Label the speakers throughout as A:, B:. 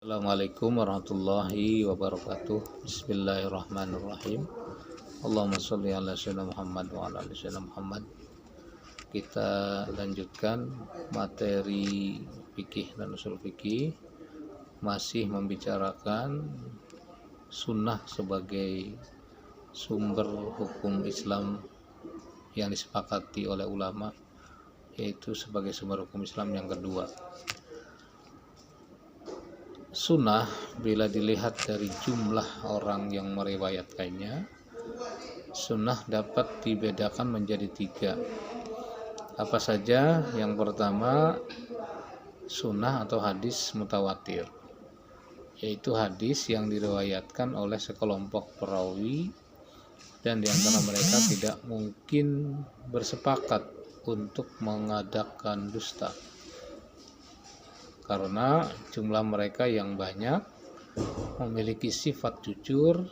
A: Assalamualaikum warahmatullahi wabarakatuh. Bismillahirrahmanirrahim. Allahumma sholli ala sayyidina Muhammad wa ala ali sayyidina Muhammad. Kita lanjutkan materi fikih dan usul fikih, masih membicarakan sunnah sebagai sumber hukum Islam yang disepakati oleh ulama, yaitu sebagai sumber hukum Islam yang kedua. Sunnah bila dilihat dari jumlah orang yang meriwayatkannya, sunnah dapat dibedakan menjadi 3. Apa saja? Yang pertama, sunnah atau hadis mutawatir, yaitu hadis yang diriwayatkan oleh sekelompok perawi dan diantara mereka tidak mungkin bersepakat untuk mengadakan dusta, karena jumlah mereka yang banyak memiliki sifat jujur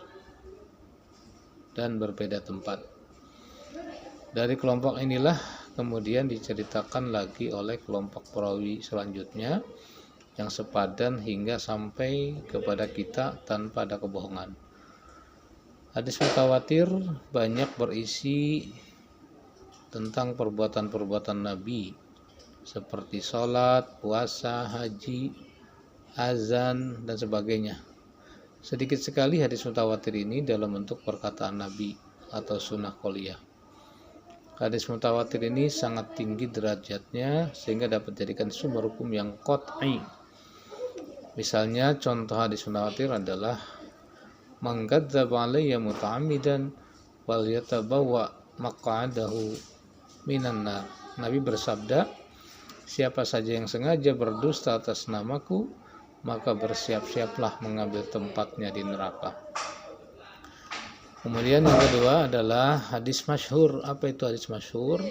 A: dan berbeda tempat. Dari kelompok inilah kemudian diceritakan lagi oleh kelompok perawi selanjutnya yang sepadan hingga sampai kepada kita tanpa ada kebohongan. Hadis mutawatir banyak berisi tentang perbuatan-perbuatan Nabi seperti sholat, puasa, haji, azan, dan sebagainya. Sedikit sekali hadis mutawatir ini dalam bentuk perkataan Nabi atau sunnah qauliyah. Hadis mutawatir ini sangat tinggi derajatnya sehingga dapat dijadikan sumber hukum yang qat'i. Misalnya contoh hadis mutawatir adalah man kadzdzaba alayya muta'ammidan wal yatabawwa maq'adahu minan nar. Nabi bersabda, siapa saja yang sengaja berdusta atas namaku, maka bersiap-siaplah mengambil tempatnya di neraka. Kemudian yang kedua adalah hadis masyhur. Apa itu hadis masyhur?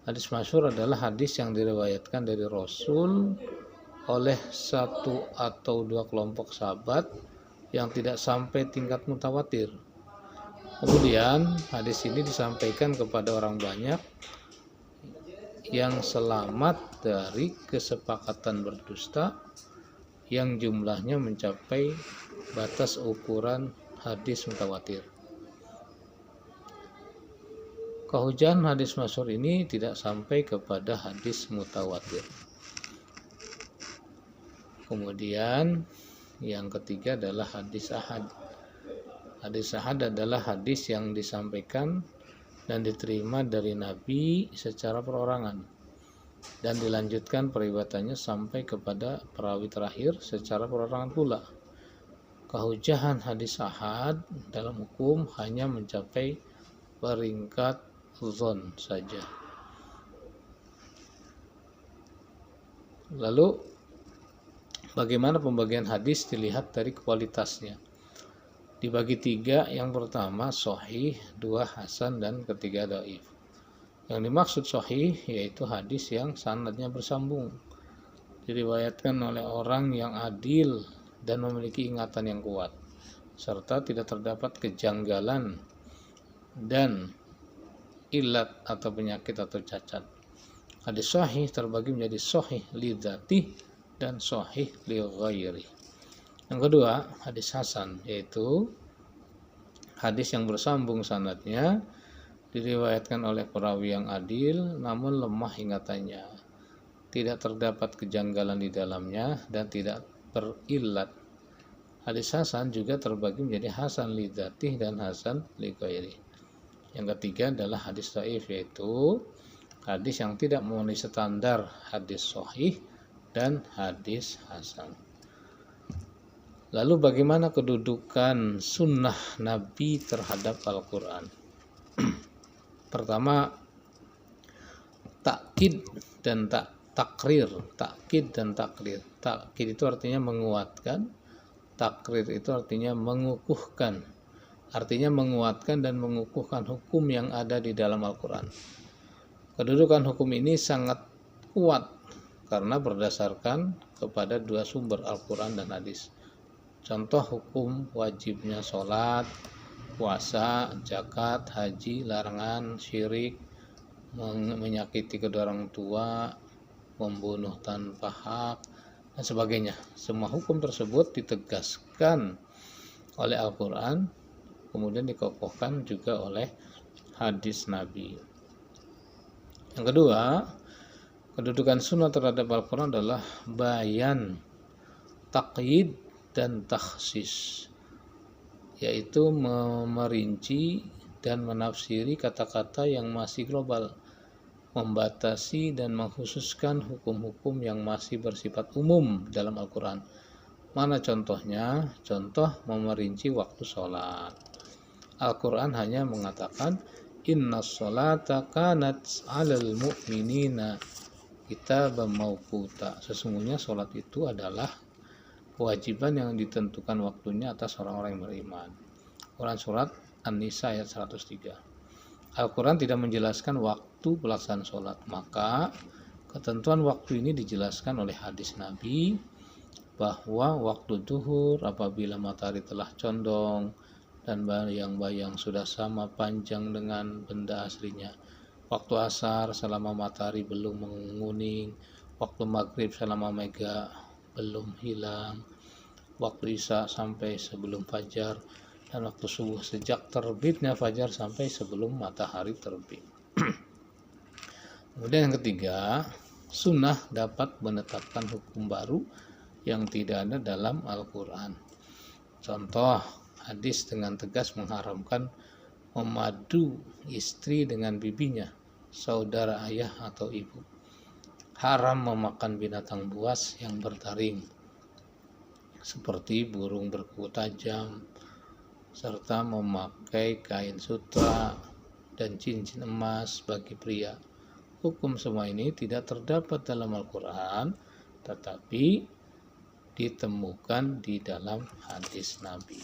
A: Hadis masyhur adalah hadis yang diriwayatkan dari Rasul oleh 1 atau 2 kelompok sahabat yang tidak sampai tingkat mutawatir. Kemudian hadis ini disampaikan kepada orang banyak yang selamat dari kesepakatan berdusta yang jumlahnya mencapai batas ukuran hadis mutawatir. Kehujanan hadis masyhur ini tidak sampai kepada hadis mutawatir. Kemudian yang ketiga adalah hadis ahad. Hadis ahad adalah hadis yang disampaikan dan diterima dari Nabi secara perorangan dan dilanjutkan periwayatannya sampai kepada perawi terakhir secara perorangan pula. Kehujahan hadis ahad dalam hukum hanya mencapai peringkat dzon saja. Lalu bagaimana pembagian hadis dilihat dari kualitasnya? Dibagi 3, yang pertama sahih, 2 hasan, dan ketiga dhaif. Yang dimaksud sahih yaitu hadis yang sanadnya bersambung, diriwayatkan oleh orang yang adil dan memiliki ingatan yang kuat, serta tidak terdapat kejanggalan dan ilat atau penyakit atau cacat. Hadis sahih terbagi menjadi sahih li dzatih dan sahih li ghairi. Yang kedua, hadis hasan, yaitu hadis yang bersambung sanadnya, diriwayatkan oleh perawi yang adil namun lemah ingatannya, tidak terdapat kejanggalan di dalamnya dan tidak berilat. Hadis hasan juga terbagi menjadi hasan li dzatih dan hasan li ghairi. Yang ketiga adalah hadis dhaif, yaitu hadis yang tidak memenuhi standar hadis sahih dan hadis hasan. Lalu bagaimana kedudukan sunnah Nabi terhadap Al-Quran? Pertama, takkid dan takrir. Takkid dan takrir. Takkid itu artinya menguatkan, takrir itu artinya mengukuhkan. Artinya menguatkan dan mengukuhkan hukum yang ada di dalam Al-Quran. Kedudukan hukum ini sangat kuat karena berdasarkan kepada 2 sumber, Al-Quran dan hadis. Contoh hukum wajibnya sholat, puasa, zakat, haji, larangan syirik, menyakiti kedua orang tua, membunuh tanpa hak, dan sebagainya. Semua hukum tersebut ditegaskan oleh Al-Quran, kemudian dikokohkan juga oleh hadis Nabi. Yang kedua, kedudukan sunnah terhadap Al-Quran adalah bayan, taqyid, dan takhsis, yaitu memerinci dan menafsiri kata-kata yang masih global, membatasi dan mengkhususkan hukum-hukum yang masih bersifat umum dalam Al-Quran. Mana contohnya? Contoh memerinci waktu sholat. Al-Quran hanya mengatakan inna sholata kanat 'alal mu'minina kitaban mauquta. Sesungguhnya sholat itu adalah kewajiban yang ditentukan waktunya atas orang-orang yang beriman. Quran Surat An-Nisa ayat 103. Al-Quran tidak menjelaskan waktu pelaksanaan sholat, maka ketentuan waktu ini dijelaskan oleh hadis Nabi bahwa waktu zuhur apabila matahari telah condong dan bayang-bayang sudah sama panjang dengan benda aslinya, waktu asar selama matahari belum menguning, waktu maghrib selama mega belum hilang, waktu isya sampai sebelum fajar, dan waktu subuh sejak terbitnya fajar sampai sebelum matahari terbit. Kemudian yang ketiga, sunnah dapat menetapkan hukum baru yang tidak ada dalam Al-Quran. Contoh, hadis dengan tegas mengharamkan memadu istri dengan bibinya, saudara ayah atau ibu. Haram memakan binatang buas yang bertaring, seperti burung berkuku tajam, serta memakai kain sutra dan cincin emas bagi pria. Hukum semua ini tidak terdapat dalam Al-Quran, tetapi ditemukan di dalam hadis Nabi.